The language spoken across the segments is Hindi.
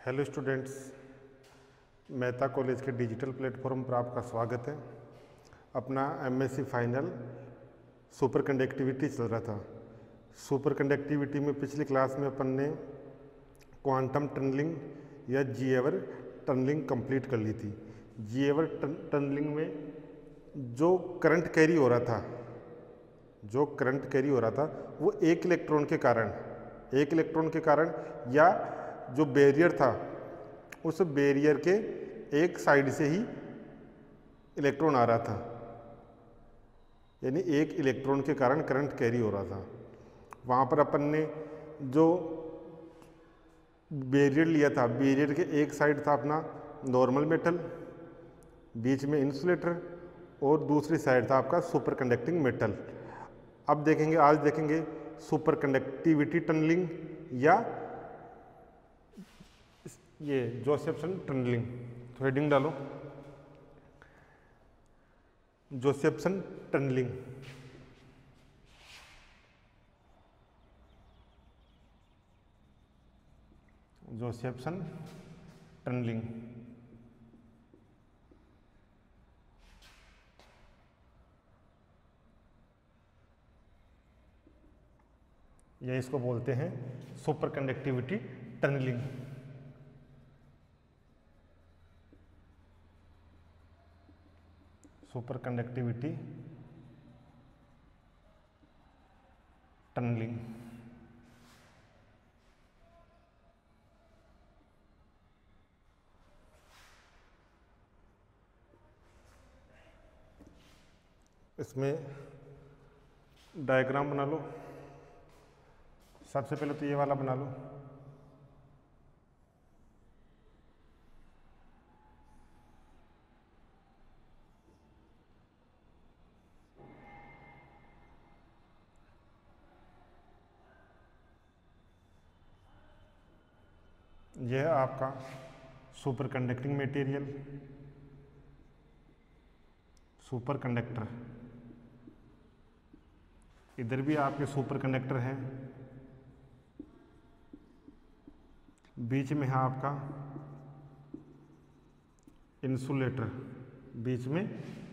हेलो स्टूडेंट्स, मेहता कॉलेज के डिजिटल प्लेटफॉर्म पर आपका स्वागत है। अपना एमएससी फाइनल सुपर कंडक्टिविटी चल रहा था। सुपर कंडक्टिविटी में पिछली क्लास में अपन ने क्वांटम टनलिंग या जी-एवर टनलिंग कंप्लीट कर ली थी। जी-एवर टनलिंग में जो करंट कैरी हो रहा था वो एक इलेक्ट्रॉन के कारण या जो बैरियर था उस बैरियर के एक साइड से ही इलेक्ट्रॉन आ रहा था, यानी एक इलेक्ट्रॉन के कारण करंट कैरी हो रहा था। वहाँ पर अपन ने जो बैरियर लिया था, बैरियर के एक साइड था अपना नॉर्मल मेटल, बीच में इंसुलेटर और दूसरी साइड था आपका सुपर कंडक्टिंग मेटल। अब आज देखेंगे सुपर कंडक्टिविटी टनलिंग या ये जोसेफ्सन टनलिंग। तो हेडिंग डालो, जोसेफ्सन टनलिंग। जोसेफ्सन टनलिंग या इसको बोलते हैं superconductivity tunnelling. Superconductivity tunnelling. इसमें डायग्राम बना लो। सबसे पहले तो ये वाला बना लो। यह है आपका super conducting material, super conductor. इधर भी आपके सुपर कंडक्टर हैं, बीच में है आपका इंसुलेटर, बीच में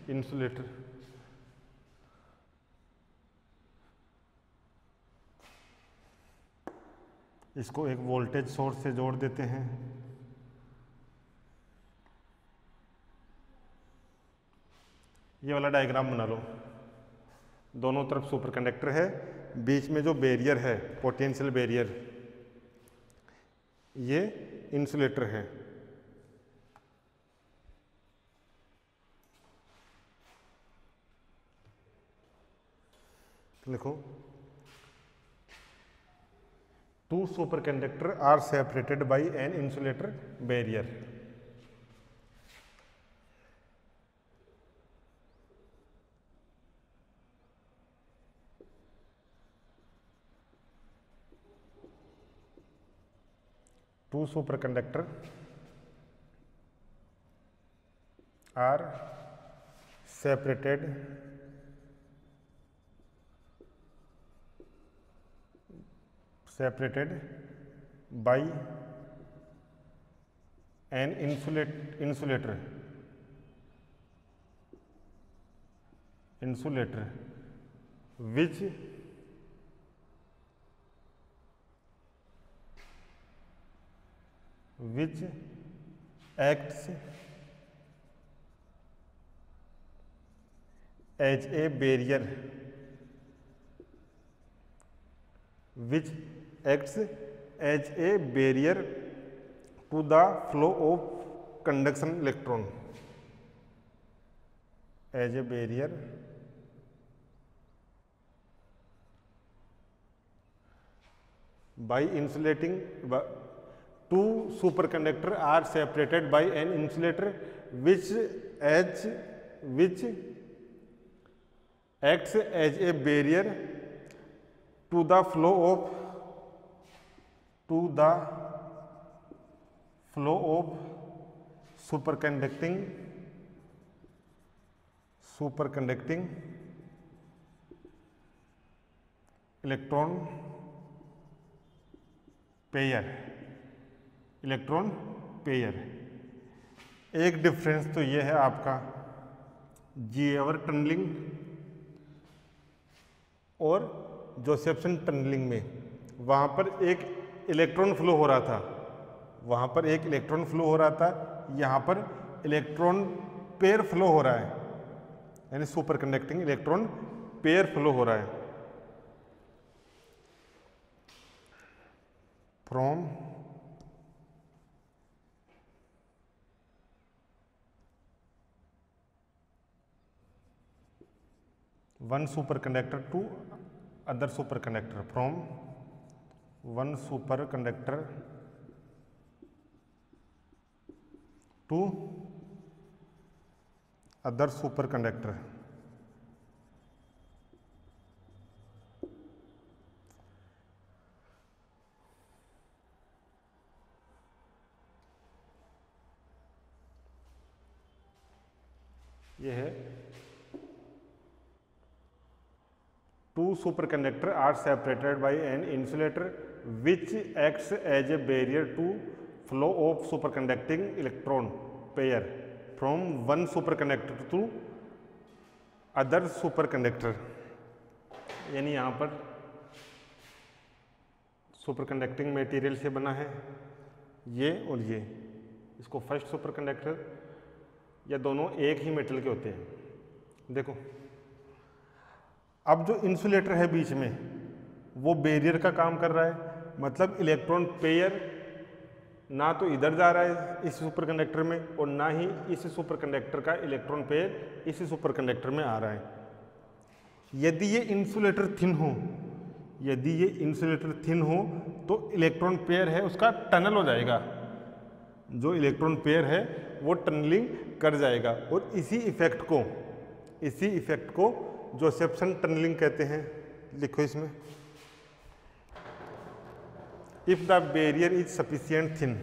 इंसुलेटर। इसको एक वोल्टेज सोर्स से जोड़ देते हैं। ये वाला डायग्राम बना लो। दोनों तरफ सुपर कंडक्टर है, बीच में जो बैरियर है, पोटेंशियल बैरियर, ये इंसुलेटर है। लिखो, two superconductors are separated by an insulator barrier. Two superconductors are separated by an insulator which acts as a barrier, to the flow of conduction electron, as a barrier by insulating. Two superconductors are separated by an insulator which acts as a barrier to the flow of superconducting electron pair. Electron pair. एक डिफरेंस तो ये है आपका जीएवर टनलिंग और जोसेफ्सन टनलिंग में, वहाँ पर एक इलेक्ट्रॉन फ्लो हो रहा था, वहाँ पर एक इलेक्ट्रॉन फ्लो हो रहा था, यहाँ पर इलेक्ट्रॉन पेयर फ्लो हो रहा है, यानी super conducting electron pair flow हो रहा है। From one superconductor to other superconductor, from one superconductor to other superconductor। यह है two superconductor are separated by an insulator which acts as a barrier to flow of superconducting electron pair from one superconductor to other superconductor। यानी यहाँ पर सुपरकंडक्टिंग मटेरियल से बना है ये और ये, इसको फर्स्ट सुपरकंडक्टर, या दोनों एक ही मेटल के होते हैं। देखो अब जो इंसुलेटर है बीच में वो बैरियर का काम कर रहा है, मतलब इलेक्ट्रॉन पेयर ना तो इधर जा रहा है इस सुपरकंडक्टर में और ना ही इस सुपरकंडक्टर का इलेक्ट्रॉन पेयर इस सुपरकंडक्टर में आ रहा है। यदि ये इंसुलेटर थिन हो, यदि ये इंसुलेटर थिन हो तो इलेक्ट्रॉन पेयर है उसका टनल हो जाएगा, जो इलेक्ट्रॉन पेयर है वो टनलिंग कर जाएगा। और इसी इफेक्ट को जोसेफ्सन टनलिंग कहते हैं। लिखो इसमें, if the barrier is sufficient thin,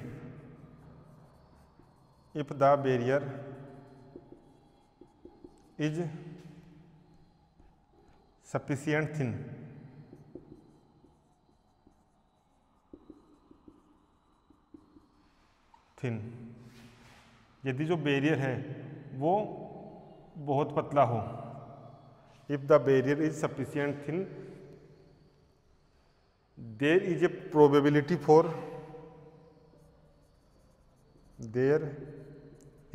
if the barrier is sufficient thin, यदि जो बैरियर है वो बहुत पतला हो, if the barrier is sufficient thin, there is a probability for, there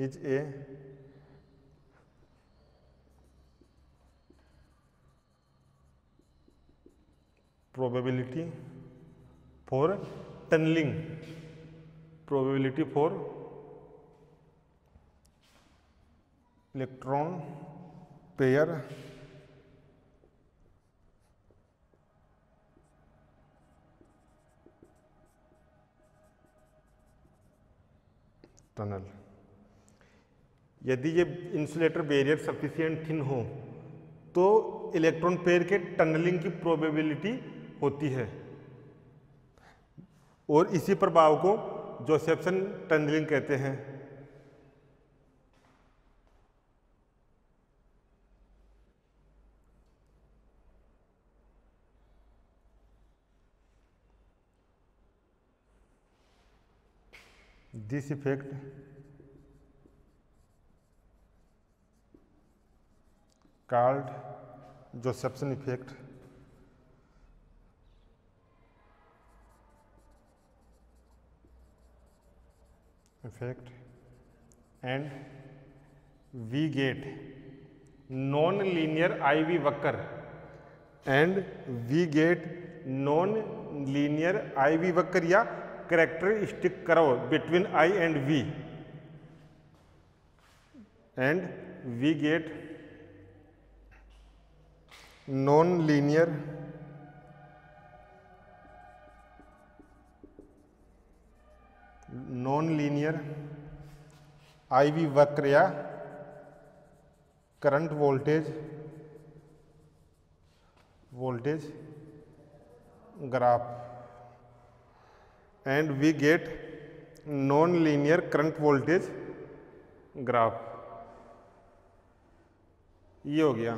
is a probability for tunneling, probability for electron pair tunnel. यदि ये इंसुलेटर बैरियर सफिशिएंट थिन हो तो इलेक्ट्रॉन पेयर के टनलिंग की प्रोबेबिलिटी होती है, और इसी प्रभाव को जोसेफ्सन टनलिंग कहते हैं। This effect called Josephson effect and we get non-linear IV वक्र and we get non-linear IV वक्र या characteristic curve between I and V, and we get non-linear IV वक्र या current voltage graph, and we get non-linear current voltage graph। ये हो गया।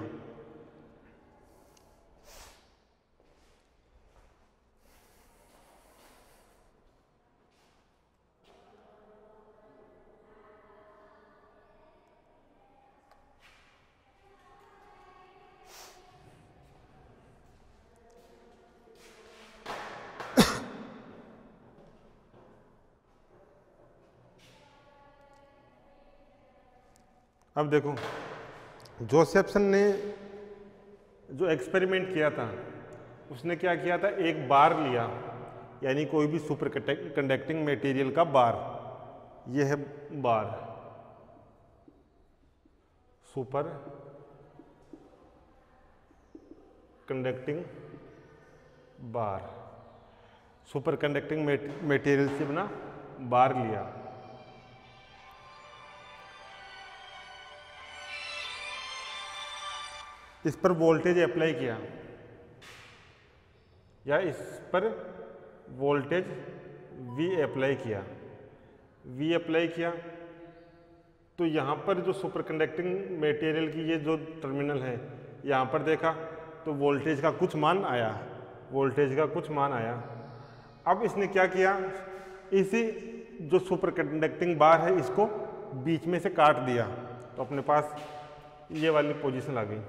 अब देखो, जोसेफसन ने जो एक्सपेरिमेंट किया था उसने क्या किया था, एक बार लिया, यानी कोई भी सुपर कंडक्टिंग मटेरियल का बार, ये है बार, सुपर कंडक्टिंग बार, सुपर कंडक्टिंग मटेरियल से बना बार लिया। इस पर वोल्टेज अप्लाई किया, या इस पर वोल्टेज V अप्लाई किया, V अप्लाई किया, तो यहाँ पर जो सुपर कंडक्टिंग मटेरियल की ये जो टर्मिनल है, यहाँ पर देखा तो वोल्टेज का कुछ मान आया, वोल्टेज का कुछ मान आया। अब इसने क्या किया, इसी जो सुपर कंडक्टिंग बार है इसको बीच में से काट दिया, तो अपने पास ये वाली पोजीशन आ गई।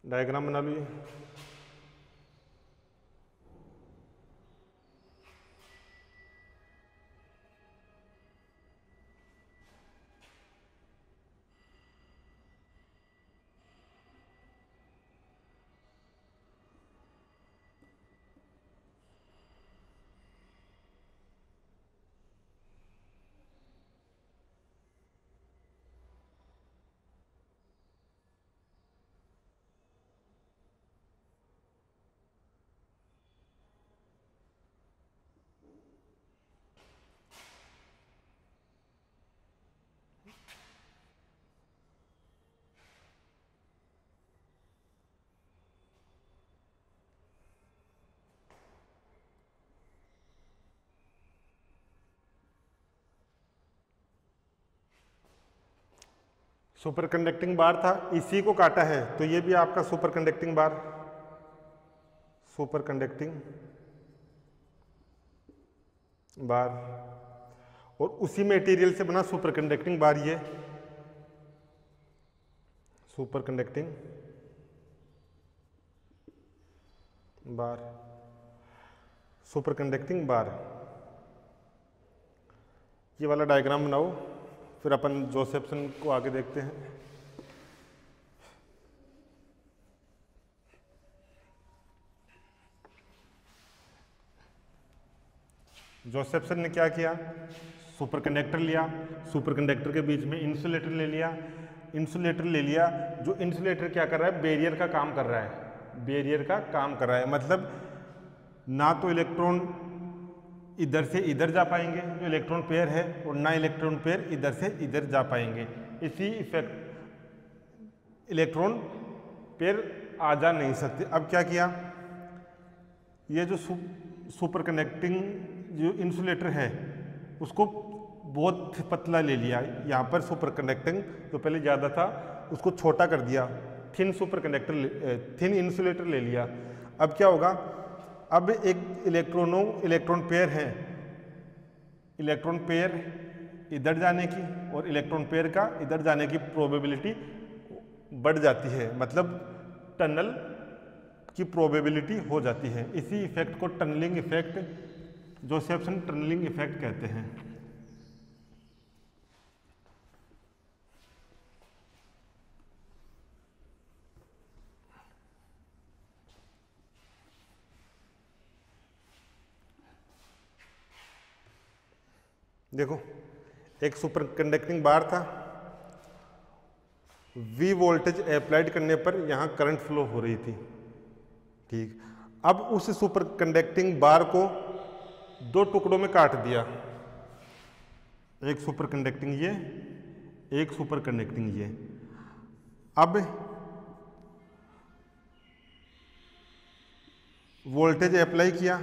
डायग्राम बना लीजिए। सुपर कंडक्टिंग बार था, इसी को काटा है, तो ये भी आपका सुपर कंडक्टिंग बार, सुपर कंडक्टिंग बार, और उसी मटेरियल से बना सुपर कंडक्टिंग बार, ये सुपर कंडक्टिंग बार, सुपर कंडक्टिंग बार। ये वाला डायग्राम बनाओ, फिर अपन जोसेफसन को आगे देखते हैं। जोसेफसन ने क्या किया, सुपर कंडक्टर लिया, सुपर कंडक्टर के बीच में इंसुलेटर ले लिया, इंसुलेटर ले लिया, जो इंसुलेटर क्या कर रहा है, बैरियर का काम कर रहा है, बैरियर का काम कर रहा है, मतलब ना तो इलेक्ट्रॉन इधर से इधर जा पाएंगे जो इलेक्ट्रॉन पेयर है, और ना इलेक्ट्रॉन पेयर इधर से इधर जा पाएंगे। इसी इफेक्ट इलेक्ट्रॉन पेयर आ जा नहीं सकते। अब क्या किया, ये जो सुपर कंडक्टिंग जो इंसुलेटर है उसको बहुत पतला ले लिया, यहाँ पर सुपर कंडक्टिंग जो पहले ज़्यादा था उसको छोटा कर दिया, thin super conductor thin insulator ले लिया। अब क्या होगा, अब एक इलेक्ट्रॉन पेयर है, इलेक्ट्रॉन पेयर इधर जाने की और इलेक्ट्रॉन पेयर का इधर जाने की प्रोबेबिलिटी बढ़ जाती है, मतलब टनल की प्रोबेबिलिटी हो जाती है। इसी इफेक्ट को tunnelling effect, Josephson tunnelling effect कहते हैं। देखो, एक सुपर कंडक्टिंग बार था, V वोल्टेज अप्लाइड करने पर यहाँ करंट फ्लो हो रही थी, ठीक। अब उस सुपर कंडक्टिंग बार को दो टुकड़ों में काट दिया, एक सुपर कंडक्टिंग ये, एक सुपर कंडक्टिंग ये। अब वोल्टेज अप्लाई किया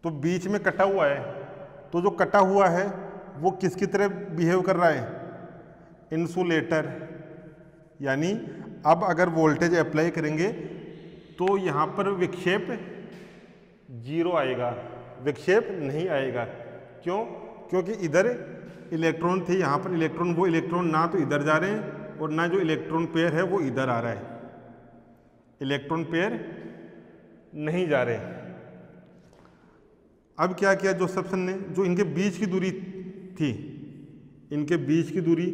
तो बीच में कटा हुआ है, तो जो कटा हुआ है वो किसकी तरह बिहेव कर रहा है, इंसुलेटर। यानी अब अगर वोल्टेज अप्लाई करेंगे तो यहाँ पर विक्षेप 0 आएगा, विक्षेप नहीं आएगा। क्यों? क्योंकि इधर इलेक्ट्रॉन थे, यहाँ पर इलेक्ट्रॉन, वो इलेक्ट्रॉन ना तो इधर जा रहे हैं और ना जो इलेक्ट्रॉन पेयर है वो इधर आ रहा है, इलेक्ट्रॉन पेयर नहीं जा रहे। अब क्या किया जोसेफसन ने, जो इनके बीच की दूरी थी, इनके बीच की दूरी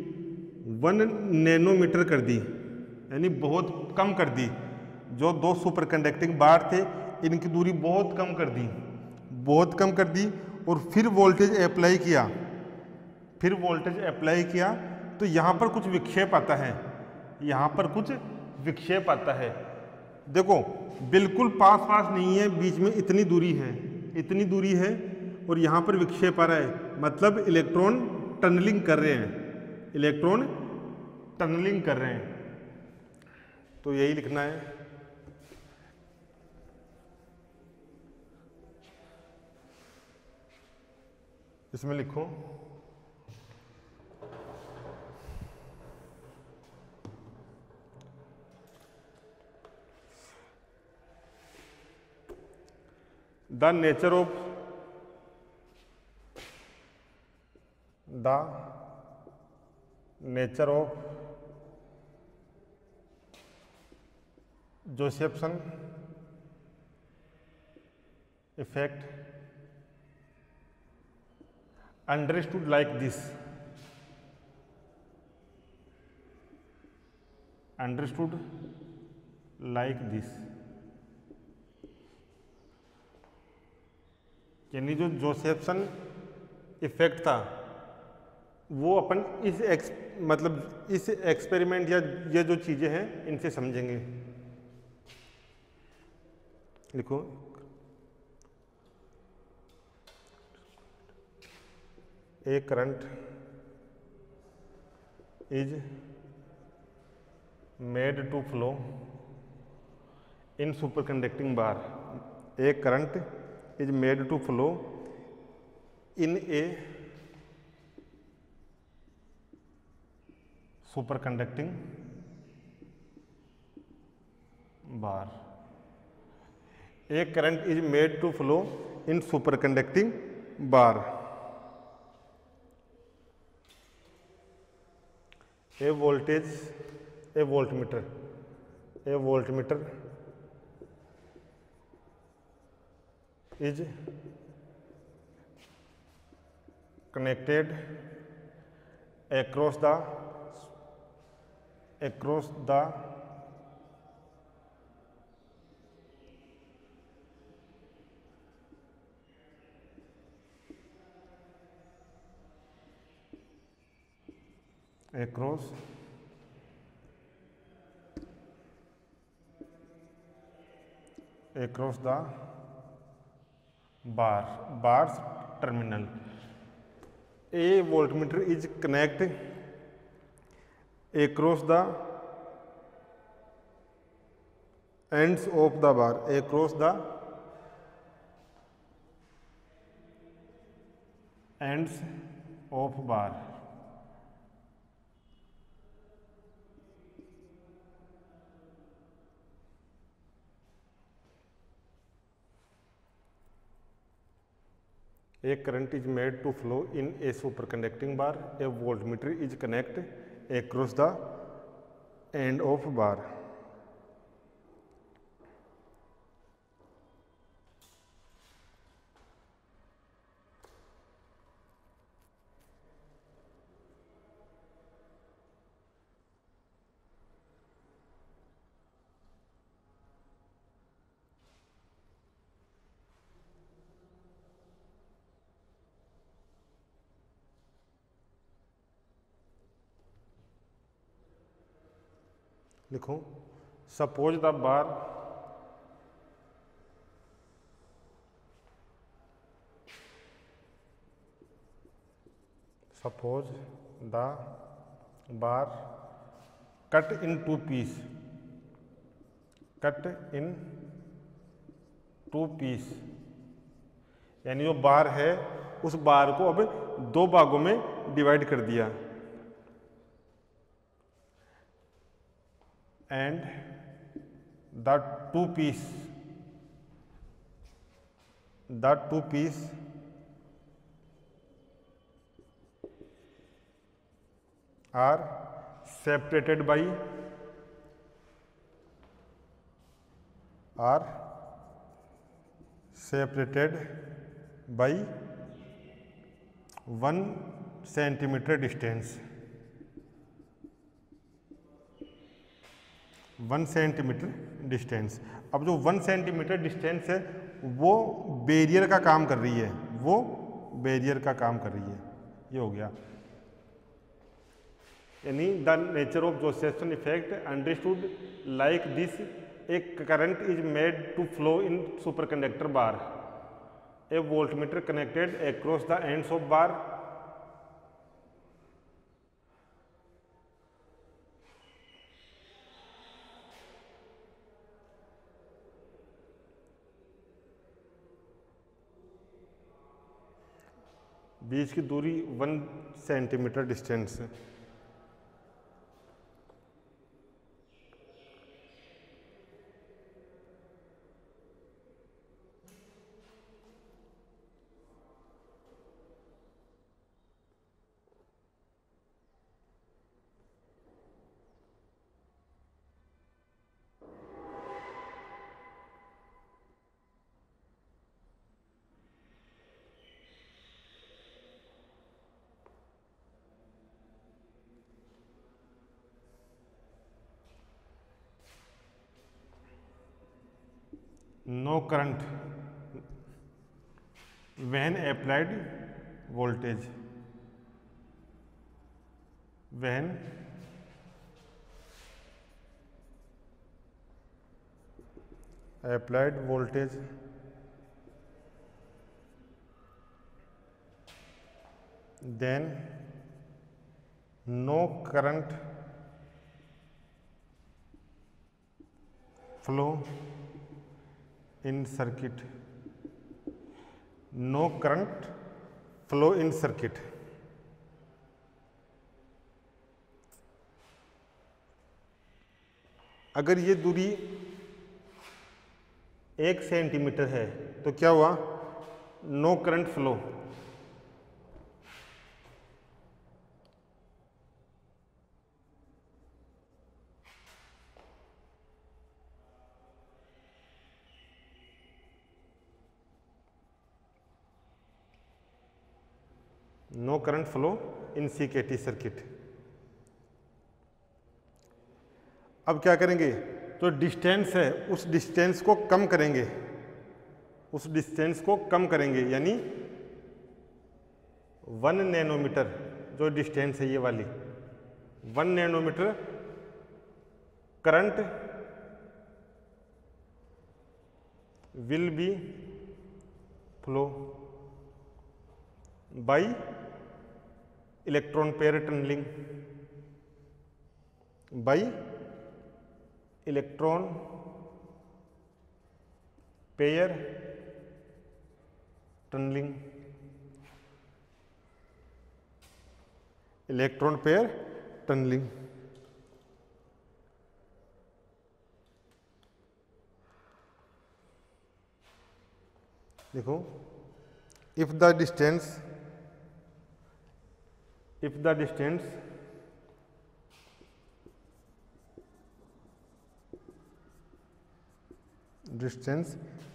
1 नैनोमीटर कर दी, यानी बहुत कम कर दी। जो दो सुपर कंडक्टिंग बार थे इनकी दूरी बहुत कम कर दी, बहुत कम कर दी। और फिर वोल्टेज अप्लाई किया, फिर वोल्टेज अप्लाई किया तो यहाँ पर कुछ विक्षेप आता है, यहाँ पर कुछ विक्षेप आता है। देखो बिल्कुल पास पास नहीं है, बीच में इतनी दूरी है, इतनी दूरी है और यहाँ पर विक्षेप आ रहा है, मतलब इलेक्ट्रॉन टनलिंग कर रहे हैं, इलेक्ट्रॉन टनलिंग कर रहे हैं। तो यही लिखना है। इसमें लिखो the nature of Josephson effect understood like this, understood like this, यानी जो जोसेफसन इफेक्ट था वो अपन मतलब इस एक्सपेरिमेंट या ये जो चीज़ें हैं इनसे समझेंगे। लिखो A current is made to flow in superconducting bar. A current is made to flow in a superconducting bar. A current is made to flow in superconducting bar. A voltmeter is connected across the bar's terminal. A voltmeter is connected across the ends of the bar, across the ends of bar. A current is made to flow in a superconducting bar. A voltmeter is connected across the end of bar. लिखो suppose the bar cut in to piece, यानी जो बार है उस बार को अब दो भागों में डिवाइड कर दिया। And the two piece are separated by are separated by 1 centimetre distance, 1 centimetre distance. अब जो 1 सेंटीमीटर डिस्टेंस है वो बैरियर का काम कर रही है, वो बैरियर का काम कर रही है। ये हो गया, यानी the nature of Josephson effect understood like this, a current is made to flow in superconductor bar, a voltmeter connected across the ends of bar, बीच की दूरी 1 सेंटीमीटर डिस्टेंस है। No current when applied voltage, when applied voltage then no current flow in circuit, no current flow in circuit। अगर ये दूरी 1 सेंटीमीटर है तो क्या हुआ, no current flow, no current flow in CKT circuit. अब क्या करेंगे, तो डिस्टेंस है उस डिस्टेंस को कम करेंगे, उस डिस्टेंस को कम करेंगे, यानी 1 नैनोमीटर जो डिस्टेंस है ये वाली 1 nanometre current will be flow by electron pair tunnelling, by electron pair tunnelling, electron pair tunnelling. देखो, if the distance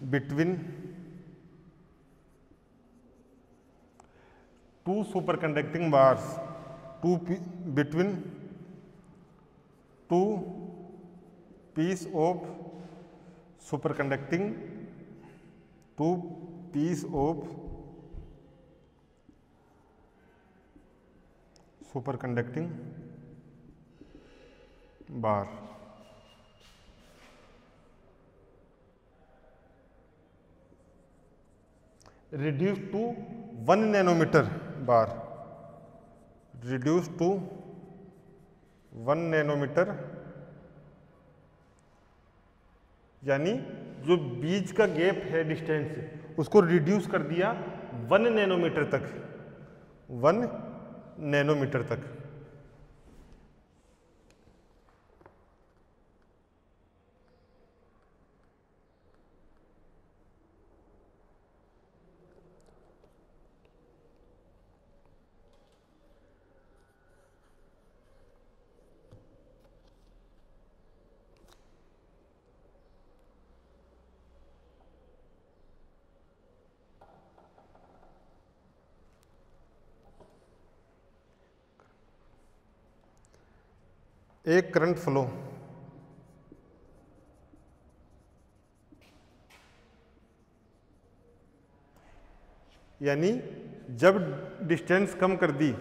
between two superconducting bars, between two piece of superconducting bar, reduced to 1 nanometre bar, reduced to 1 nanometre, यानी जो बीच का गैप है डिस्टेंस उसको रिड्यूस कर दिया 1 नैनोमीटर तक, 1 नैनोमीटर तक। एक करंट फ्लो यानी जब डिस्टेंस कम कर दी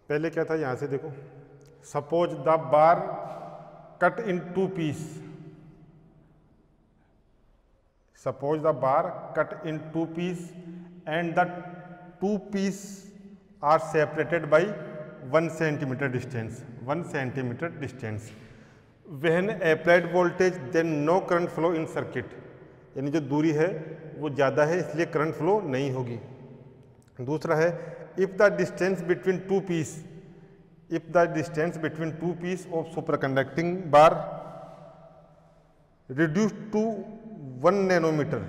पहले क्या था, यहां से देखो, suppose the bar cut in to piece, suppose the bar cut in to piece and the two piece are separated by 1 centimetre distance, 1 centimetre distance. When applied voltage then no current flow in circuit, यानी जो दूरी है वो ज़्यादा है इसलिए करंट फ्लो नहीं होगी। दूसरा है if the distance between two piece, if the distance between two piece of superconducting bar reduced to 1 nanometer,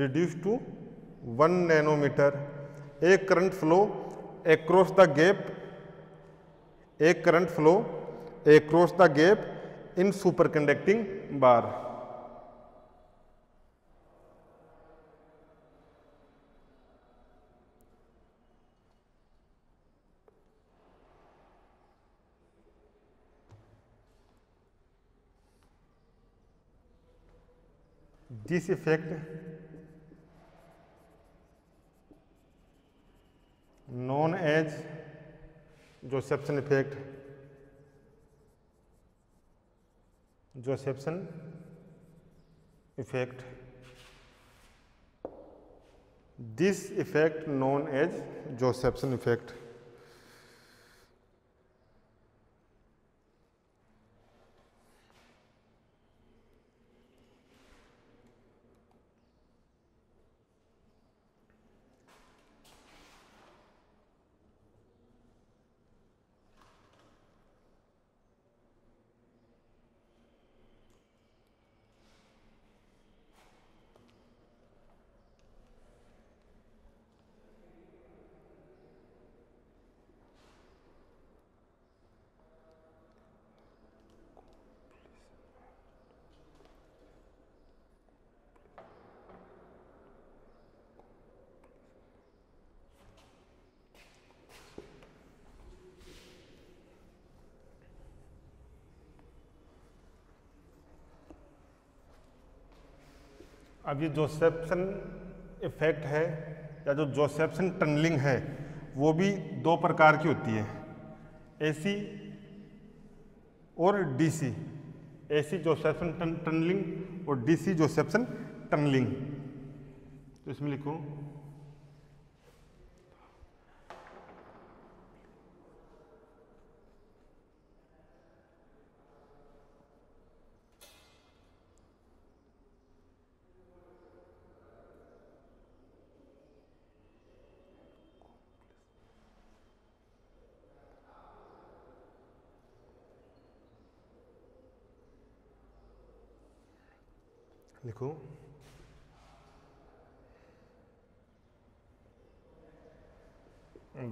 reduced to 1 nanometer, a current flow across the gap, a current flow across the gap in superconducting bar। This effect known as Josephson effect, Josephson effect, this effect known as Josephson effect। अब ये जोसेफसन इफेक्ट है या जो जोसेफसन टनलिंग है वो भी दो प्रकार की होती है, एसी और डीसी। एसी जोसेफसन टनलिंग और डीसी जोसेफसन टनलिंग। तो इसमें लिखो लिखो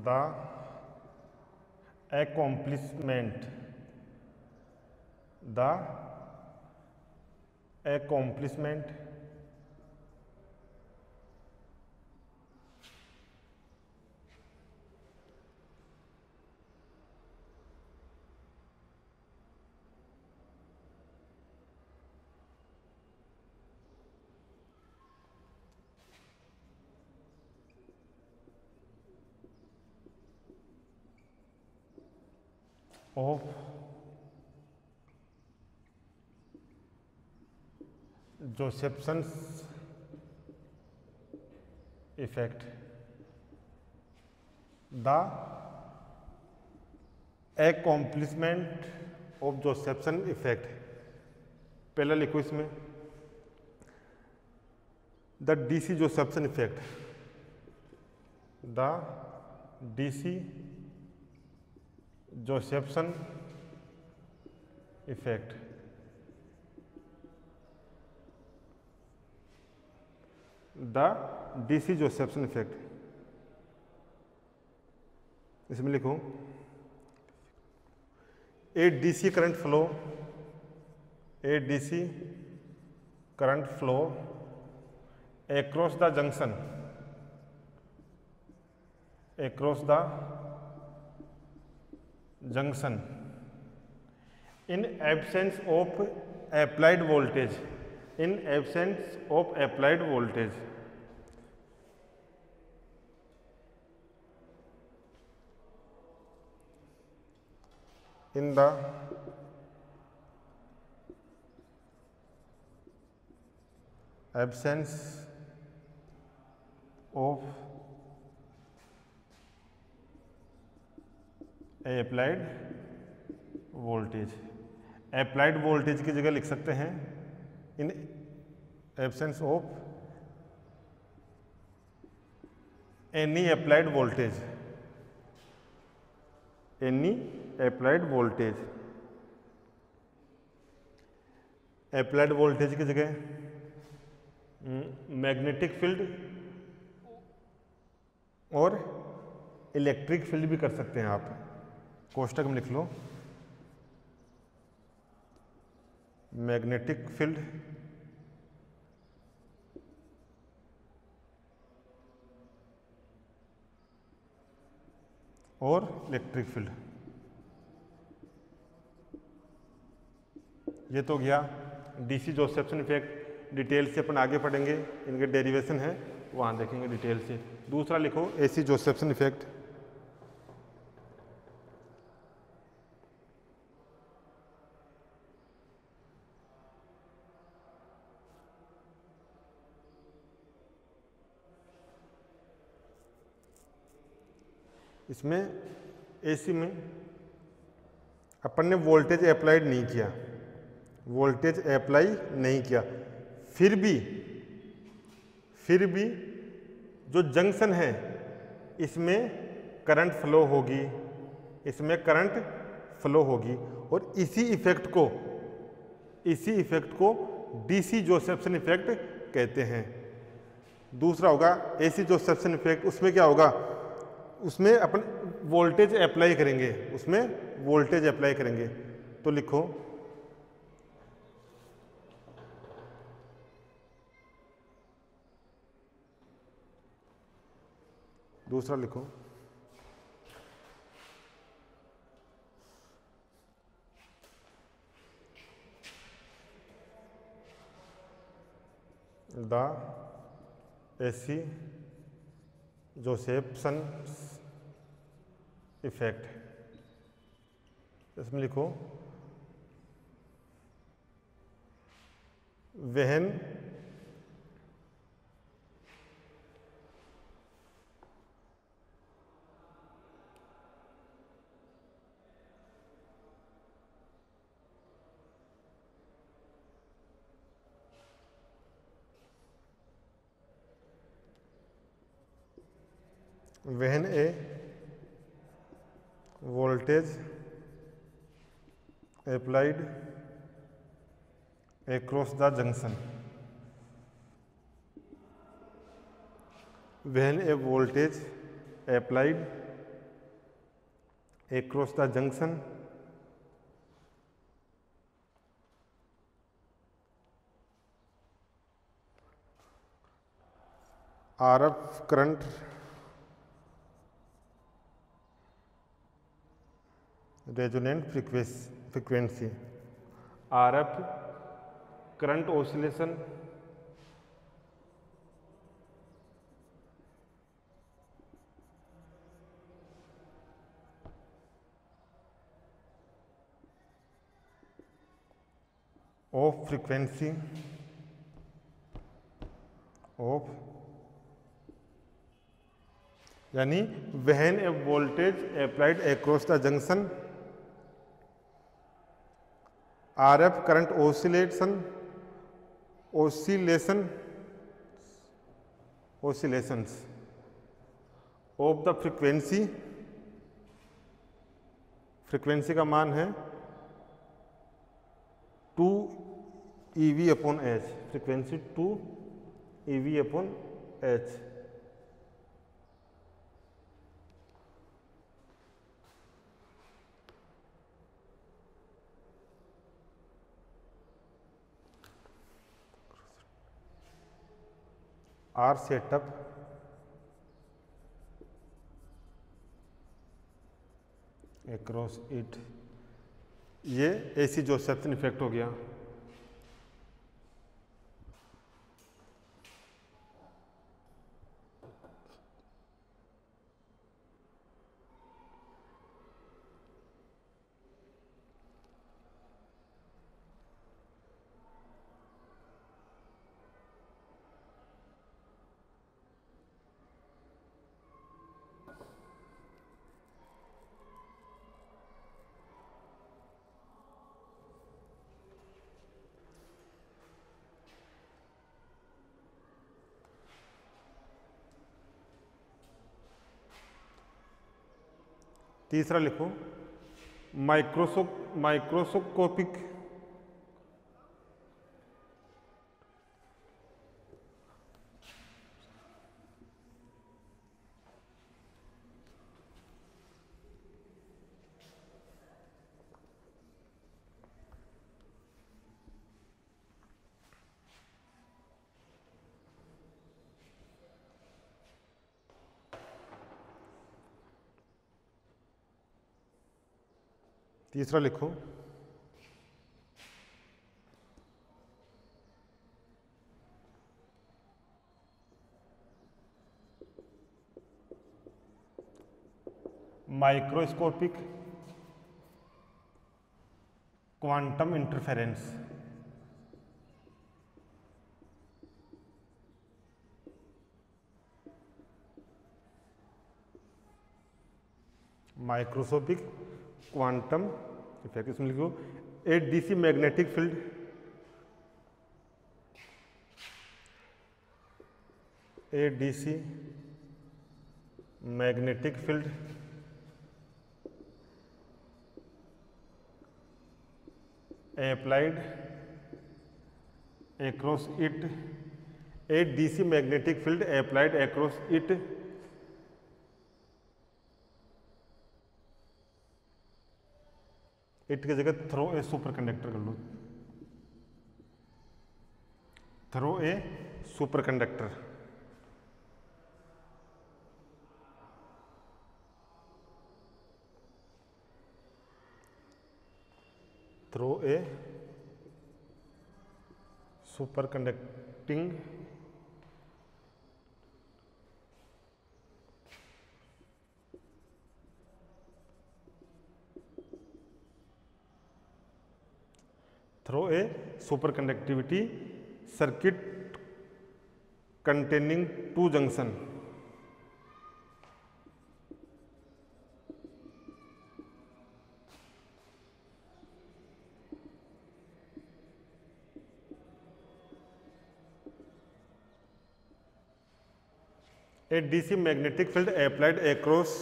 the accomplishment, the accomplishment of Josephson's effect the accomplishment of Josephson effect. पहला लिखो इसमें the DC Josephson effect, the DC Josephson effect. The DC Josephson effect, इसमें लिखो a DC current flow, a DC current flow across the junction, across the junction in absence of applied voltage, in absence of applied voltage, in the absence of applied voltage। applied voltage की जगह लिख सकते हैं in absence of any applied voltage, any applied voltage। applied voltage की जगह मैग्नेटिक फील्ड और इलेक्ट्रिक फील्ड भी कर सकते हैं आप, कोष्टक में लिख लो मैग्नेटिक फील्ड और इलेक्ट्रिक फील्ड। ये तो गया डीसी जोसेफ्सन इफेक्ट। डिटेल से अपन आगे पढ़ेंगे, इनके डेरिवेशन है वहाँ देखेंगे डिटेल से। दूसरा लिखो एसी जोसेफ्सन इफेक्ट। इसमें एसी में अपन ने वोल्टेज अप्लाइड नहीं किया, वोल्टेज अप्लाई नहीं किया, फिर भी जो जंक्शन है इसमें करंट फ्लो होगी, इसमें करंट फ्लो होगी और इसी इफेक्ट को डीसी जोसेफ्सन इफेक्ट कहते हैं। दूसरा होगा एसी जोसेफ्सन इफेक्ट। उसमें क्या होगा, उसमें अपन वोल्टेज अप्लाई करेंगे, उसमें वोल्टेज अप्लाई करेंगे। तो लिखो दूसरा लिखो द एसी जोसेफ्सन इफेक्ट। इसमें लिखो when a voltage applied across the junction, when a voltage applied across the junction RF current resonant frequency, RF current oscillation of frequency of यानी when a voltage applied across the junction RF current oscillations of the frequency का मान है 2 EV/H, frequency 2 EV/H। Are setup across it, ये AC जोसेफ्सन इफेक्ट हो गया। तीसरा लिखो माइक्रोस्कोपिक तीसरा लिखो microscopic quantum interference. Microscopic quantum effect, इसमें लिखो a DC magnetic field magnetic field applied across it, a DC magnetic field applied across it it की जगह थ्रो ए सुपर कंडक्टर कर लो, through a superconductor. Through a superconducting through a superconductivity circuit containing 2 junction. A DC magnetic field applied across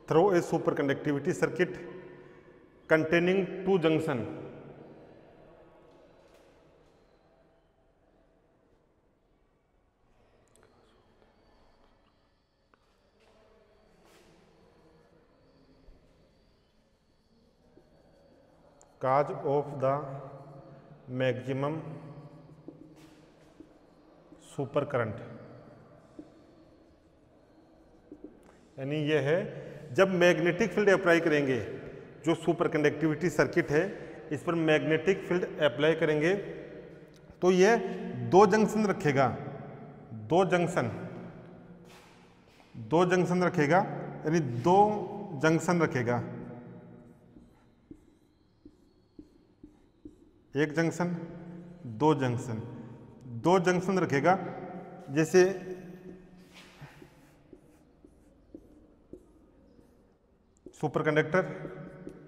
through a superconductivity circuit containing 2 junction। cause of the maximum super current, यानी यह है जब मैग्नेटिक फील्ड अप्लाई करेंगे, जो सुपर कंडक्टिविटी सर्किट है इस पर मैग्नेटिक फील्ड अप्लाई करेंगे तो यह 2 जंक्शन रखेगा, 2 जंक्शन रखेगा, यानी 2 जंक्शन रखेगा, एक जंक्शन 2 जंक्शन, 2 जंक्शन रखेगा। जैसे सुपर कंडक्टर,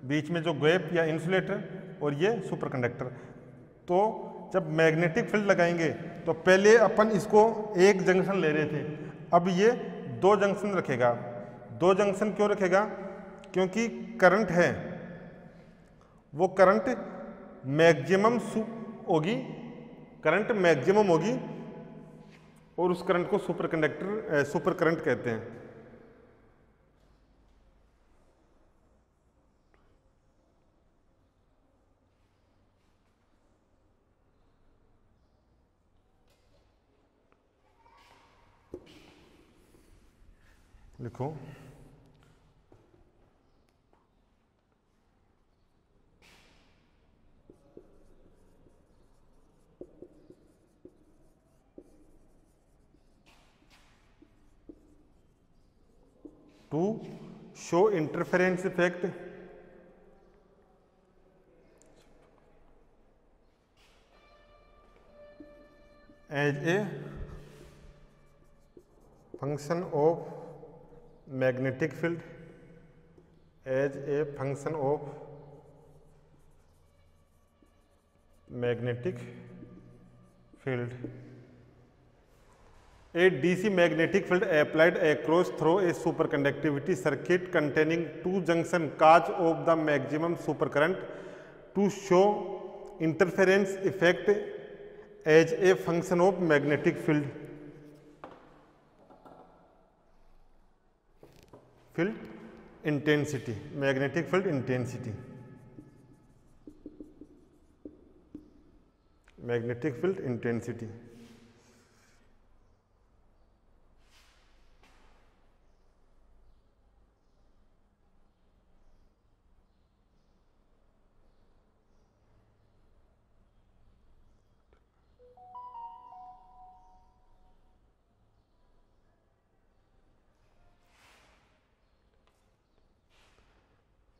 बीच में जो गैप या इंसुलेटर, और ये सुपर कंडक्टर। तो जब मैग्नेटिक फील्ड लगाएंगे तो पहले अपन इसको एक जंक्शन ले रहे थे, अब ये 2 जंक्शन रखेगा। 2 जंक्शन क्यों रखेगा? क्योंकि करंट है वो करंट मैक्सिमम होगी, करंट मैक्सिमम होगी, और उस करंट को सुपर करंट कहते हैं। लिखो to show interference effect as a function of magnetic field, as a function of magnetic field. A DC magnetic field applied across through a superconductivity circuit containing 2 junctions cause of the maximum supercurrent to show interference effect as a function of magnetic field. Field intensity, magnetic field intensity, magnetic field intensity.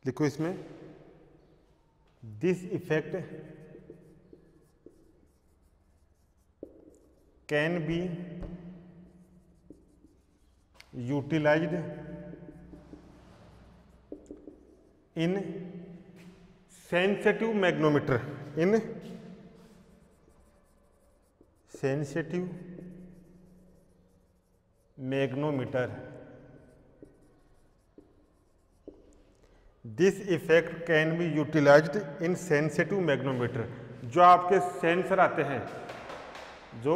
लिखो इसमें, this effect can be utilised in sensitive magnetometer, in sensitive magnetometer. This effect can be utilised in sensitive magnetometer. जो आपके सेंसर आते हैं, जो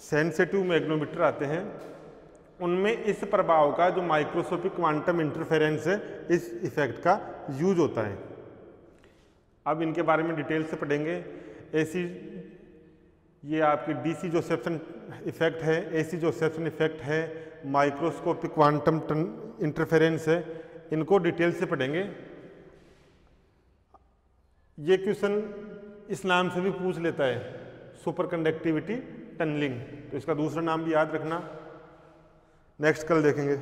सेंसिटिव मैग्नोमीटर आते हैं, उनमें इस प्रभाव का, जो माइक्रोस्कोपिक क्वांटम इंटरफेरेंस है, इस इफेक्ट का यूज होता है। अब इनके बारे में डिटेल से पढ़ेंगे। ऐसी ये आपकी डीसी जोसेफ्सन इफेक्ट है, एसी जोसेफ्सन इफेक्ट है, माइक्रोस्कोपिक क्वांटम इंटरफेरेंस है, इनको डिटेल से पढ़ेंगे। ये क्वेश्चन इस नाम से भी पूछ लेता है, सुपर कंडक्टिविटी टनलिंग, तो इसका दूसरा नाम भी याद रखना, नेक्स्ट कल देखेंगे।